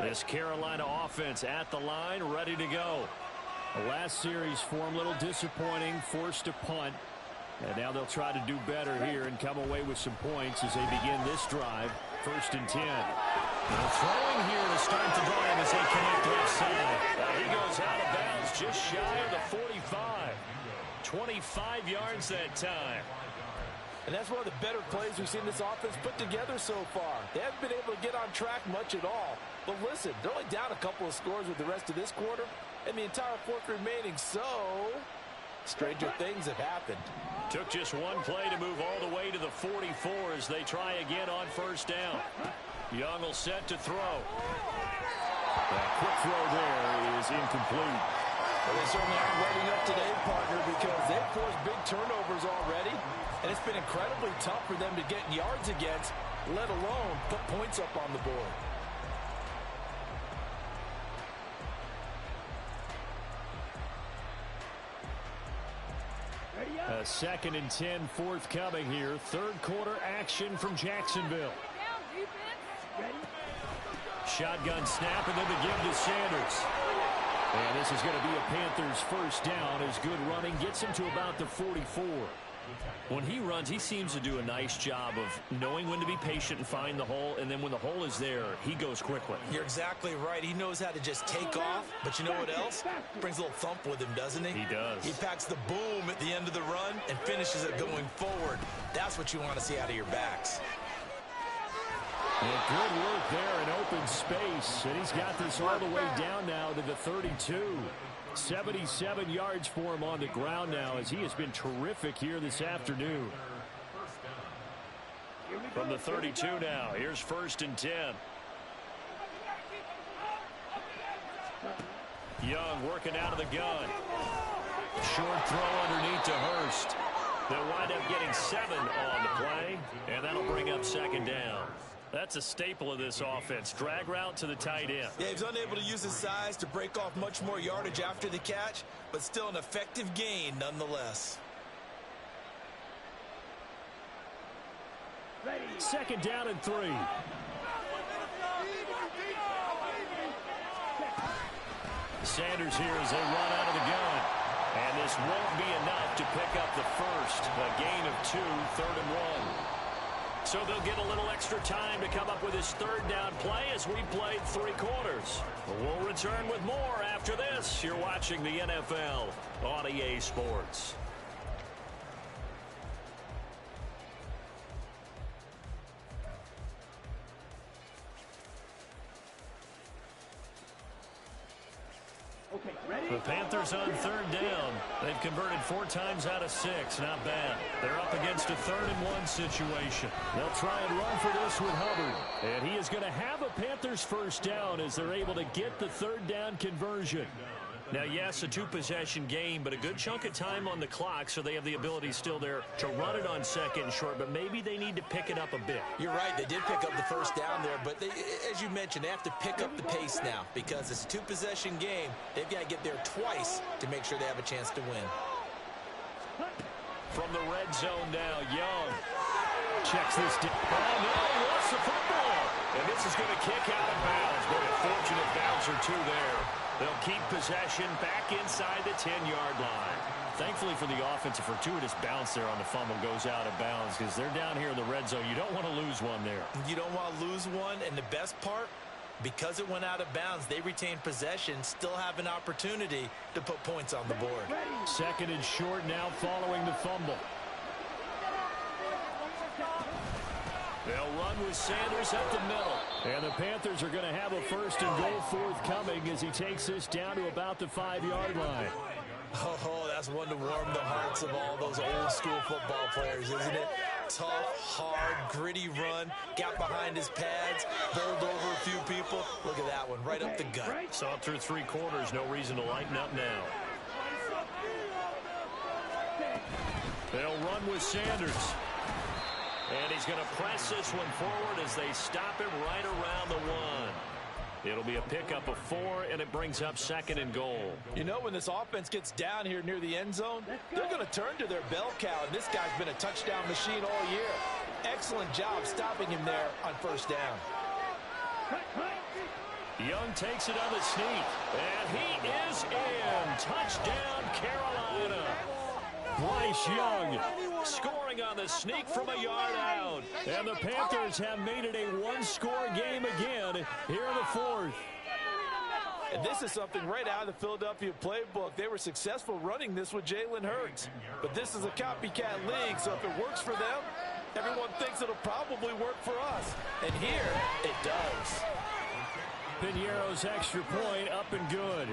This Carolina offense at the line, ready to go. The last series for them, a little disappointing, forced to punt. And now they'll try to do better here and come away with some points as they begin this drive. 1st and 10. Now throwing here to start the drive as they connect left side. He goes out of bounds just shy of the 45. 25 yards that time. And that's one of the better plays we've seen this offense put together so far. They haven't been able to get on track much at all. But listen, they're only down a couple of scores with the rest of this quarter and the entire 4th remaining, so stranger things have happened. Took just one play to move all the way to the 44 as they try again on 1st down. Young will set to throw. That quick throw there is incomplete. Well, they certainly aren't letting up today, partner, because they've forced big turnovers already, and it's been incredibly tough for them to get yards against, let alone put points up on the board. A 2nd and 10 forthcoming here. 3rd quarter action from Jacksonville. Shotgun snap and then the give to Sanders. And this is going to be a Panthers 1st down as good running gets him to about the 44. When he runs, he seems to do a nice job of knowing when to be patient and find the hole, and then when the hole is there, he goes quickly. You're exactly right. He knows how to just take off, but you know what else? Brings a little thump with him, doesn't he? He does. He packs the boom at the end of the run and finishes it going forward. That's what you want to see out of your backs. Well, good work there in open space, and he's got this all the way down now to the 32. 77 yards for him on the ground now as he has been terrific here this afternoon. From the 32 now, here's 1st and 10. Young working out of the gun. Short throw underneath to Hurst. They'll wind up getting 7 on the play, and that'll bring up 2nd down. That's a staple of this offense. Drag route to the tight end. Yeah, he's unable to use his size to break off much more yardage after the catch, but still an effective gain nonetheless. 2nd down and 3. Sanders here as they run out of the gun. And this won't be enough to pick up the first. A gain of 2, 3rd and 1. So they'll get a little extra time to come up with his 3rd down play as we played 3 quarters. We'll return with more after this. You're watching the NFL on EA Sports. The Panthers on 3rd down. They've converted 4 times out of 6. Not bad. They're up against a 3rd and 1 situation. They'll try and run for this with Hubbard. And he is going to have a Panthers 1st down as they're able to get the 3rd down conversion. Now, yes, a 2-possession game, but a good chunk of time on the clock, so they have the ability still there to run it on 2nd and short, but maybe they need to pick it up a bit. You're right. They did pick up the 1st down there, but they, as you mentioned, they have to pick up the pace now because it's a 2-possession game. They've got to get there twice to make sure they have a chance to win. From the red zone now, Young checks this down. Oh, no, he lost the football. And this is going to kick out of bounds. Boy, a fortunate bounce or 2 there. They'll keep possession back inside the 10-yard line. Thankfully for the offense, a fortuitous bounce there on the fumble goes out of bounds because they're down here in the red zone. You don't want to lose one there. You don't want to lose one, and the best part, because it went out of bounds, they retain possession, still have an opportunity to put points on the board. 2nd and short now following the fumble. They'll run with Sanders up the middle. And the Panthers are going to have a 1st and goal forthcoming as he takes this down to about the 5-yard line. Oh, that's one to warm the hearts of all those old school football players, isn't it? Tough, hard, gritty run, got behind his pads, bowled over a few people. Look at that one, right up the gut. Saw through 3 quarters, no reason to lighten up now. They'll run with Sanders. And he's going to press this one forward as they stop him right around the 1. It'll be a pickup of 4, and it brings up 2nd and goal. You know, when this offense gets down here near the end zone, they're going to turn to their bell cow, and this guy's been a touchdown machine all year. Excellent job stopping him there on 1st down. Young takes it on the sneak, and he is in. Touchdown, Carolina. Bryce Young scoring on the sneak from a yard out. And the Panthers have made it a 1-score game again here in the 4th. And this is something right out of the Philadelphia playbook. They were successful running this with Jalen Hurts. But this is a copycat league, so if it works for them, everyone thinks it'll probably work for us. And here, it does. Piñeiro's extra point up and good.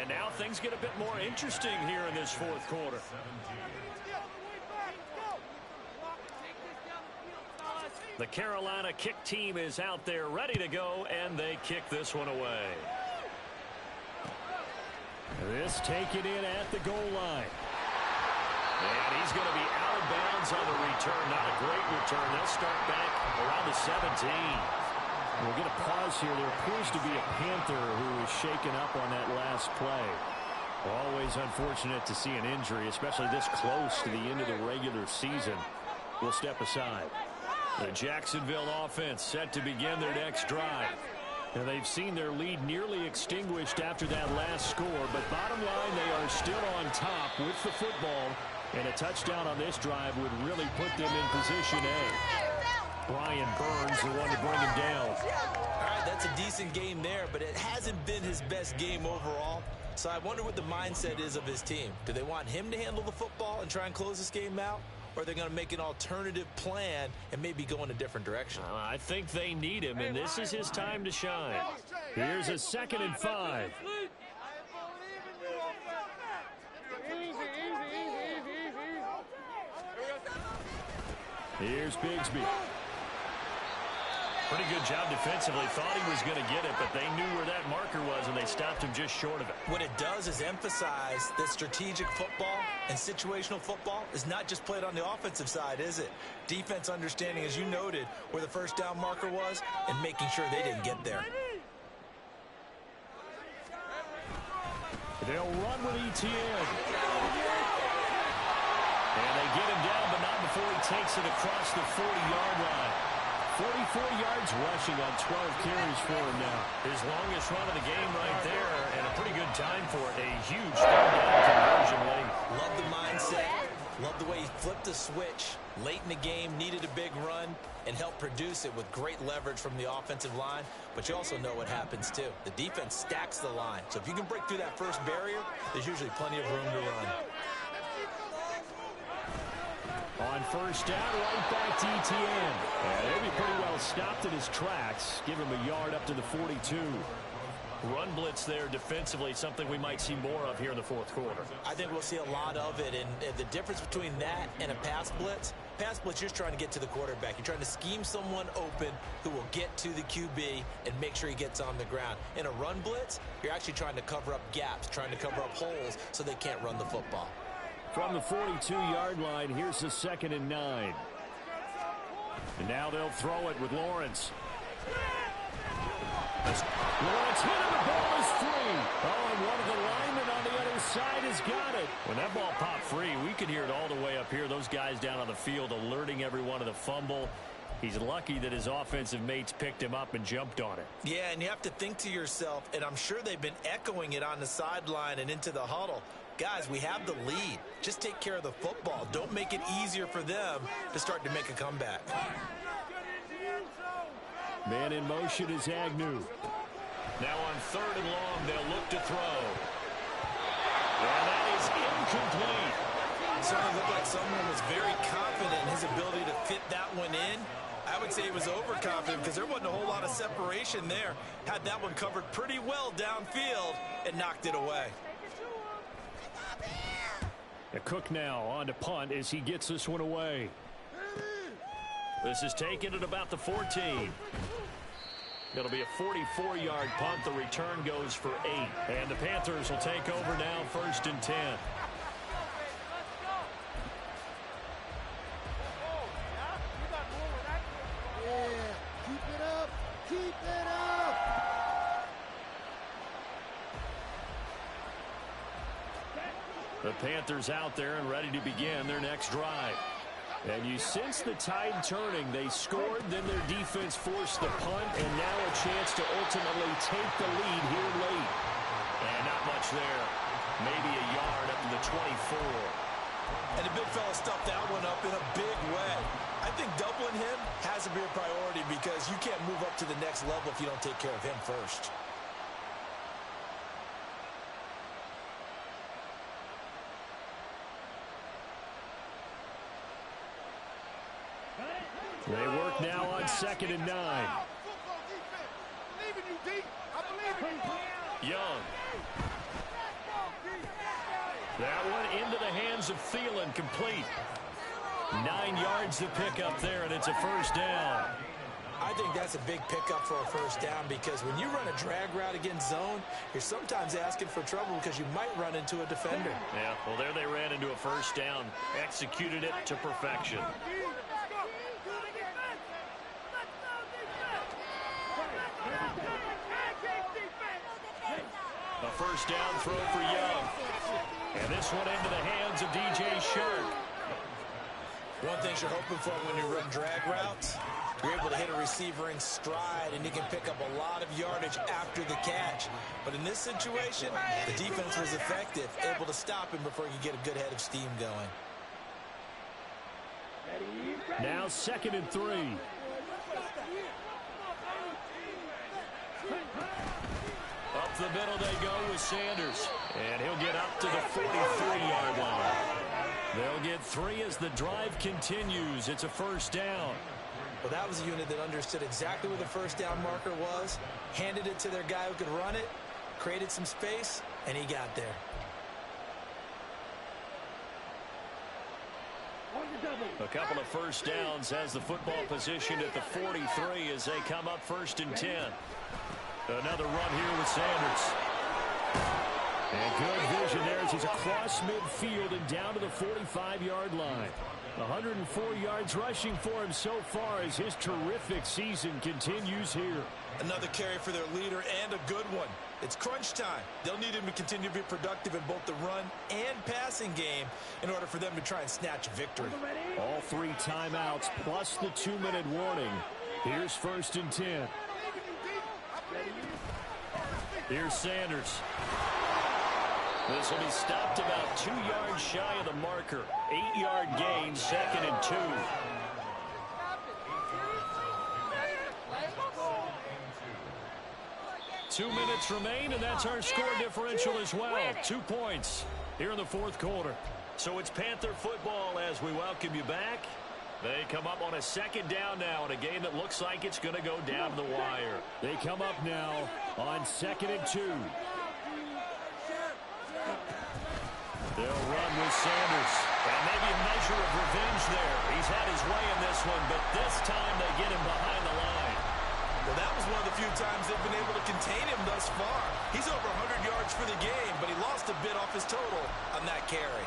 And now things get a bit more interesting here in this 4th quarter. The Carolina kick team is out there ready to go, and they kick this one away. This taken in at the goal line. And he's going to be out of bounds on the return. Not a great return. They'll start back around the 17. We'll get a pause here. There appears to be a Panther who is shaken up on that last play. Always unfortunate to see an injury, especially this close to the end of the regular season. We'll step aside. The Jacksonville offense set to begin their next drive. And they've seen their lead nearly extinguished after that last score. But bottom line, they are still on top with the football And a touchdown on this drive would really put them in position A. Brian Burns, the one to bring him down. All right, that's a decent game there, but it hasn't been his best game overall. So I wonder what the mindset is of his team. Do they want him to handle the football and try and close this game out? Or are they going to make an alternative plan and maybe go in a different direction? I think they need him, and this is his time to shine. Here's a 2nd and 5. Here's Bigsby. Pretty good job defensively. Thought he was going to get it, but they knew where that marker was, and they stopped him just short of it. What it does is emphasize that strategic football and situational football is not just played on the offensive side, is it? Defense understanding, as you noted, where the first down marker was and making sure they didn't get there. They'll run with ETN. And they get him down, but not before he takes it across the 40-yard line. 44 yards rushing on 12 carries for him now. His longest run of the game right there, and a pretty good time for it. A huge third-down conversion late. Love the mindset. Love the way he flipped the switch late in the game, needed a big run, and helped produce it with great leverage from the offensive line. But you also know what happens, too. The defense stacks the line. So if you can break through that first barrier, there's usually plenty of room to run. On first down, right back to ETN. And he'll be pretty well stopped in his tracks. Give him a yard up to the 42. Run blitz there defensively, something we might see more of here in the fourth quarter. I think we'll see a lot of it, and the difference between that and a pass blitz, you're just trying to get to the quarterback. You're trying to scheme someone open who will get to the QB and make sure he gets on the ground. In a run blitz, you're actually trying to cover up gaps, trying to cover up holes so they can't run the football. From the 42-yard line, here's the 2nd and 9. And now they'll throw it with Lawrence. Lawrence hit him, the ball is free. Oh, and one of the linemen on the other side has got it. When that ball popped free, we could hear it all the way up here. Those guys down on the field alerting everyone of the fumble. He's lucky that his offensive mates picked him up and jumped on it. Yeah, and you have to think to yourself, and I'm sure they've been echoing it on the sideline and into the huddle. Guys, we have the lead. Just take care of the football. Don't make it easier for them to start to make a comeback. Man in motion is Agnew. Now on 3rd and long, they'll look to throw. And that is incomplete. It certainly looked like someone was very confident in his ability to fit that one in. I would say he was overconfident because there wasn't a whole lot of separation there. Had that one covered pretty well downfield and knocked it away. The Cook now on to punt as he gets this one away. This is taken at about the 14. It'll be a 44-yard punt. The return goes for 8. And the Panthers will take over now, 1st and 10. Yeah, keep it up. Keep it up. The Panthers out there and ready to begin their next drive. And you sense the tide turning. They scored, then their defense forced the punt, and now a chance to ultimately take the lead here late. And not much there. Maybe a yard up to the 24. And the big fella stuffed that one up in a big way. I think doubling him has to be a priority because you can't move up to the next level if you don't take care of him first. They work now on 2nd and 9. Young. That one into the hands of Thielen, complete. 9 yards to pick up there, and it's a first down. I think that's a big pickup for a first down because when you run a drag route against zone, you're sometimes asking for trouble because you might run into a defender. Yeah, well, there they ran into a first down. Executed it to perfection. A first down throw for Young. And this one into the hands of DJ Shark. One thing you're hoping for when you run drag routes, you're able to hit a receiver in stride, and you can pick up a lot of yardage after the catch. But in this situation, the defense was effective, able to stop him before you get a good head of steam going. Now 2nd and 3. Up the middle they go with Sanders. And he'll get up to the 43-yard line. They'll get 3 as the drive continues. It's a first down. Well, that was a unit that understood exactly where the first down marker was, handed it to their guy who could run it, created some space, and he got there. A couple of first downs has the football position at the 43 as they come up 1st and 10. Another run here with Sanders. And good vision there as he's across midfield and down to the 45-yard line. 104 yards rushing for him so far as his terrific season continues here. Another carry for their leader and a good one. It's crunch time. They'll need him to continue to be productive in both the run and passing game in order for them to try and snatch victory. All 3 timeouts plus the 2-minute warning. Here's 1st and 10. Here's Sanders. This will be stopped about 2 yards shy of the marker. 8-yard gain, 2nd and 2. 2 minutes remain, and that's our score differential as well. 2 points here in the 4th quarter. So it's Panther football as we welcome you back. They come up on a 2nd down now in a game that looks like it's going to go down to the wire. They come up now on 2nd and 2. They'll run with Sanders. And maybe a measure of revenge there. He's had his way in this one, but this time they get him behind the line. Well, that was one of the few times they've been able to contain him thus far. He's over 100 yards for the game, but he lost a bit off his total on that carry.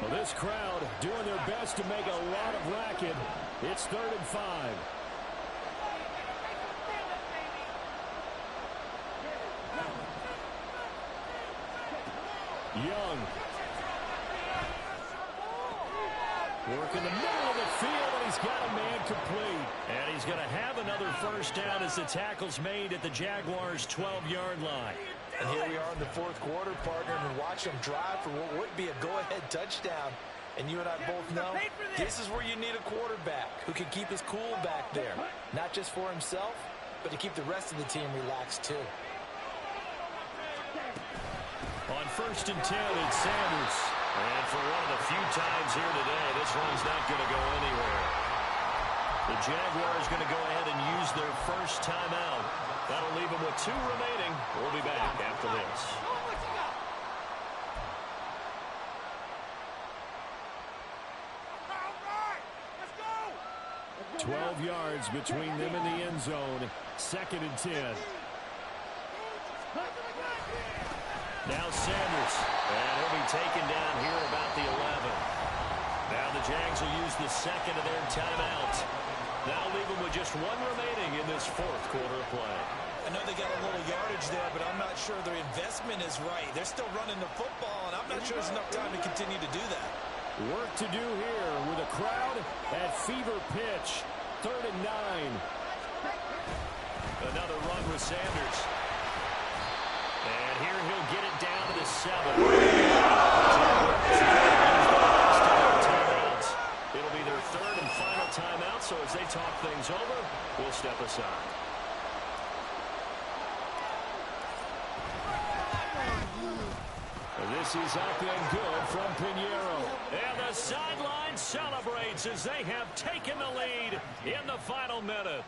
Well, this crowd doing their best to make a lot of racket. It's 3rd and 5. Young. Working the middle of the field, and he's got a man complete. And he's going to have another first down as the tackle's made at the Jaguars' 12-yard line. And here we are in the 4th quarter, partner, and watch them drive for what would be a go-ahead touchdown. And you and I both know this is where you need a quarterback who can keep his cool back there. Not just for himself, but to keep the rest of the team relaxed too. On 1st and 10, it's Sanders. And for one of the few times here today, this one's not going to go anywhere. The Jaguars going to go ahead and use their first timeout. That'll leave them with 2 remaining. We'll be back after this. 12 yards between them and the end zone. 2nd and 10. Now Sanders. And he'll be taken down here about the 11. Now the Jags will use the 2nd of their timeout. That'll leave them with just 1 remaining in this 4th quarter of play. I know they got a little yardage there, but I'm not sure their investment is right. They're still running the football, and I'm not sure there's enough time to continue to do that. Work to do here with a crowd at fever pitch. 3rd and 9. Another run with Sanders. And here he'll get it down to the 7. It'll be their 3rd and final timeout, so as they talk things over, we'll step aside. This is up and good from Pinheiro. And the sideline celebrates as they have taken the lead in the final minute.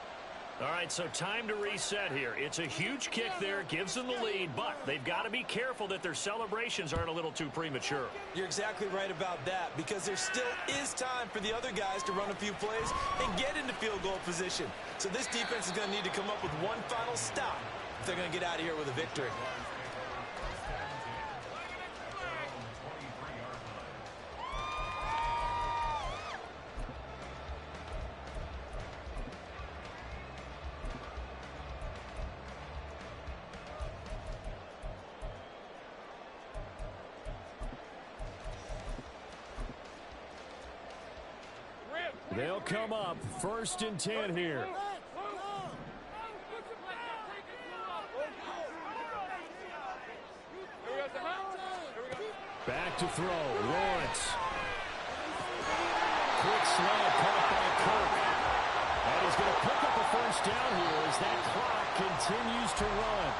All right, so time to reset here. It's a huge kick there, gives them the lead, but they've got to be careful that their celebrations aren't a little too premature. You're exactly right about that, because there still is time for the other guys to run a few plays and get into field goal position. So this defense is going to need to come up with one final stop if they're going to get out of here with a victory. They'll come up 1st and 10 here. Back to throw. Lawrence. Quick slide caught by Kirk. And he's going to pick up a 1st down here as that clock continues to run.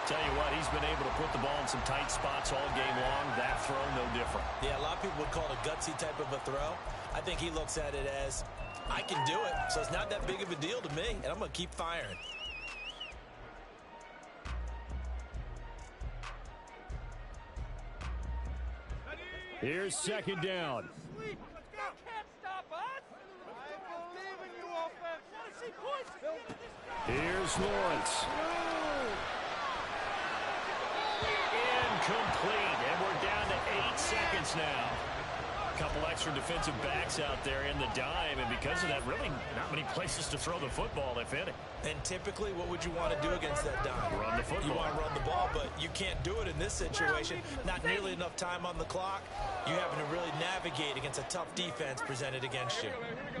Tell you what, he's been able to put the ball in some tight spots all game long. That throw, no different. Yeah, a lot of people would call it a gutsy type of a throw. I think he looks at it as, I can do it, so it's not that big of a deal to me, and I'm going to keep firing. Here's 2nd down. You can't stop us. I believe in you, offense. Want to see points at the end of this drive. Here's Lawrence. Incomplete, and we're down to 8 seconds now. A couple extra defensive backs out there in the dime, and because of that, really not many places to throw the football, if any. And typically, what would you want to do against that dime? Run the football. You want to run the ball, but you can't do it in this situation. Not nearly enough time on the clock. You having to really navigate against a tough defense presented against you.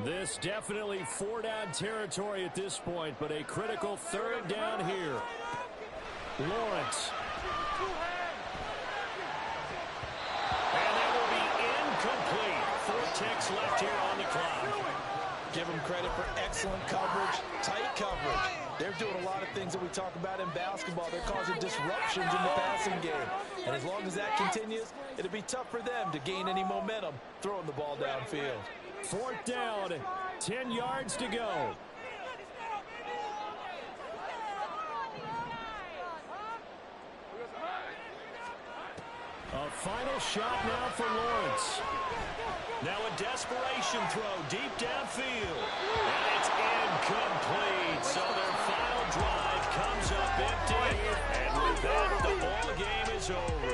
This definitely 4-down territory at this point, but a critical 3rd down here. Lawrence. And that will be incomplete. 4 ticks left here on the clock. Give them credit for excellent coverage, tight coverage. They're doing a lot of things that we talk about in basketball. They're causing disruptions in the passing game. And as long as that continues, it'll be tough for them to gain any momentum throwing the ball downfield. 4th down, 10 yards to go. A final shot now for Lawrence. Now a desperation throw deep downfield. And it's incomplete. So their final drive comes up empty. And with that, the ball game is over.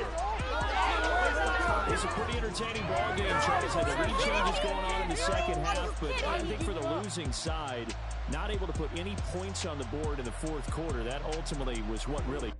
It's a pretty entertaining ball game, Charles. Had the lead changes going on in the 2nd half, but I think for the losing side, not able to put any points on the board in the 4th quarter. That ultimately was what really